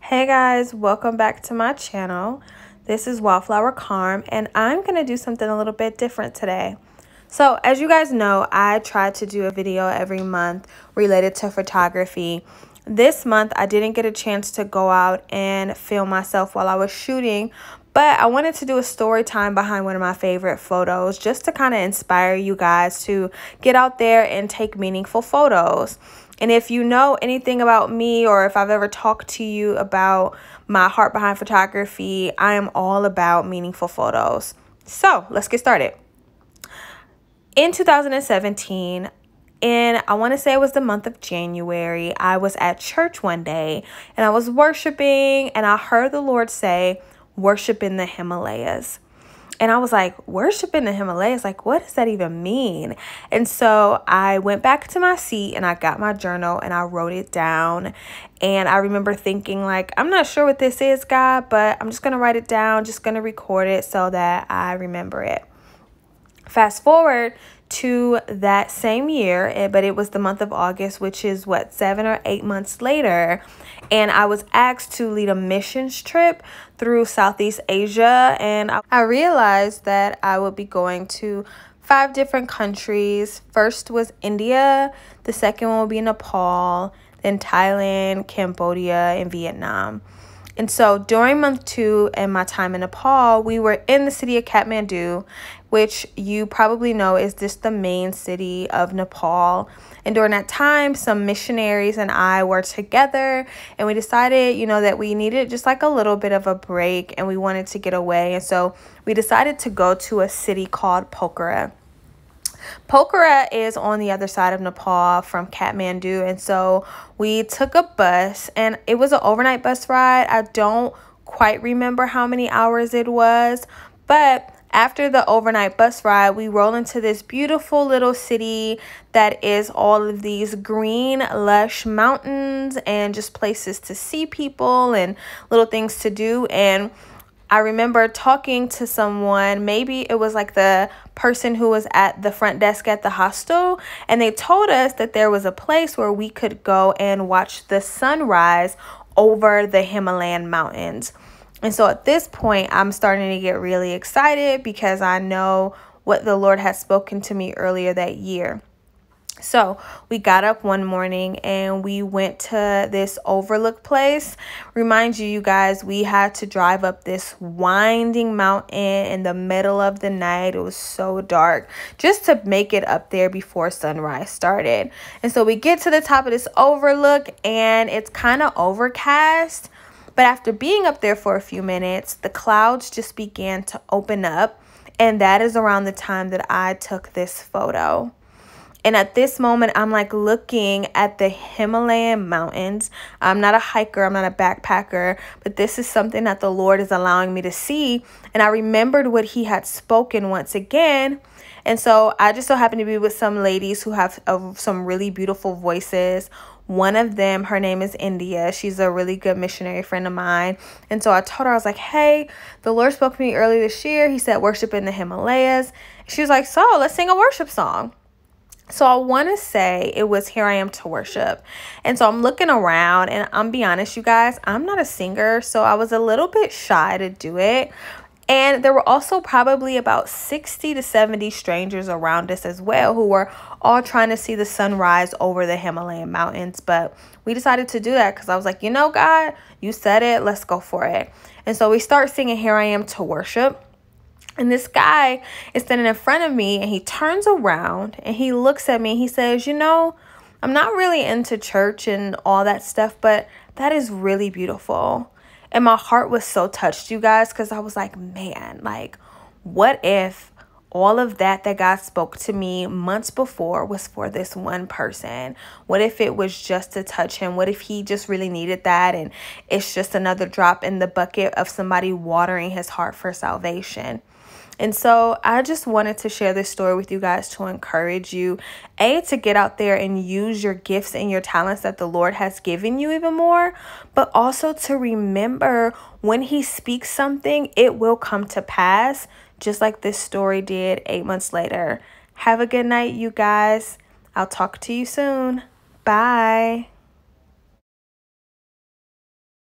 Hey guys, welcome back to my channel. This is Wildflower Carm and I'm going to do something a little bit different today. So as you guys know, I try to do a video every month related to photography. This month I didn't get a chance to go out and film myself while I was shooting, but I wanted to do a story time behind one of my favorite photos just to kind of inspire you guys to get out there and take meaningful photos. And if you know anything about me, or if I've ever talked to you about my heart behind photography, I am all about meaningful photos. So let's get started. In 2017, I want to say it was the month of January, I was at church one day and I was worshiping and I heard the Lord say, "Worship in the Himalayas." And I was like, worship in the Himalayas? Like, what does that even mean? And so I went back to my seat and I got my journal and I wrote it down. And I remember thinking, like, I'm not sure what this is, God, but I'm just going to write it down, just going to record it so that I remember it. Fast forward to that same year, but it was the month of August, which is what, 7 or 8 months later, and I was asked to lead a missions trip through Southeast Asia, and I realized that I would be going to 5 different countries. First was India, the second one would be Nepal, then Thailand, Cambodia, and Vietnam. And so during month 2 and my time in Nepal, we were in the city of Kathmandu, which you probably know is just the main city of Nepal. And during that time, some missionaries and I were together and we decided, that we needed just like a little bit of a break and we wanted to get away. And so we decided to go to a city called Pokhara. Pokhara is on the other side of Nepal from Kathmandu, and so we took a bus and it was an overnight bus ride. I don't quite remember how many hours it was, but after the overnight bus ride, we roll into this beautiful little city that is all of these green, lush mountains and just places to see people and little things to do. And I remember talking to someone, maybe it was like the person who was at the front desk at the hostel, and they told us that there was a place where we could go and watch the sunrise over the Himalayan mountains. And so at this point, I'm starting to get really excited because I know what the Lord had spoken to me earlier that year. So we got up one morning and we went to this overlook place. Remind you guys, we had to drive up this winding mountain in the middle of the night. It was so dark just to make it up there before sunrise started. And so we get to the top of this overlook and it's kind of overcast. But after being up there for a few minutes, the clouds just began to open up. And that is around the time that I took this photo. And at this moment, I'm like looking at the Himalayan mountains. I'm not a hiker, I'm not a backpacker, but this is something that the Lord is allowing me to see. And I remembered what he had spoken once again. And so I just so happened to be with some ladies who have some really beautiful voices. One of them, her name is India. She's a really good missionary friend of mine. And so I told her, I was like, hey, the Lord spoke to me earlier this year. He said, worship in the Himalayas. She was like, so let's sing a worship song. So I want to say it was Here I Am to Worship. And so I'm looking around and I'm be honest, you guys, I'm not a singer. So I was a little bit shy to do it. And there were also probably about 60 to 70 strangers around us as well who were all trying to see the sunrise over the Himalayan mountains. But we decided to do that because I was like, God, you said it. Let's go for it. And so we start singing Here I Am to Worship. And this guy is standing in front of me and he turns around and he looks at me. He says, I'm not really into church and all that stuff, but that is really beautiful. And my heart was so touched, you guys, because I was like, man, like, what if all of that God spoke to me months before was for this one person? What if it was just to touch him? What if he just really needed that? And it's just another drop in the bucket of somebody watering his heart for salvation. And so I just wanted to share this story with you guys to encourage you, to get out there and use your gifts and your talents that the Lord has given you even more, but also to remember when he speaks something, it will come to pass, just like this story did 8 months later. Have a good night, you guys. I'll talk to you soon. Bye.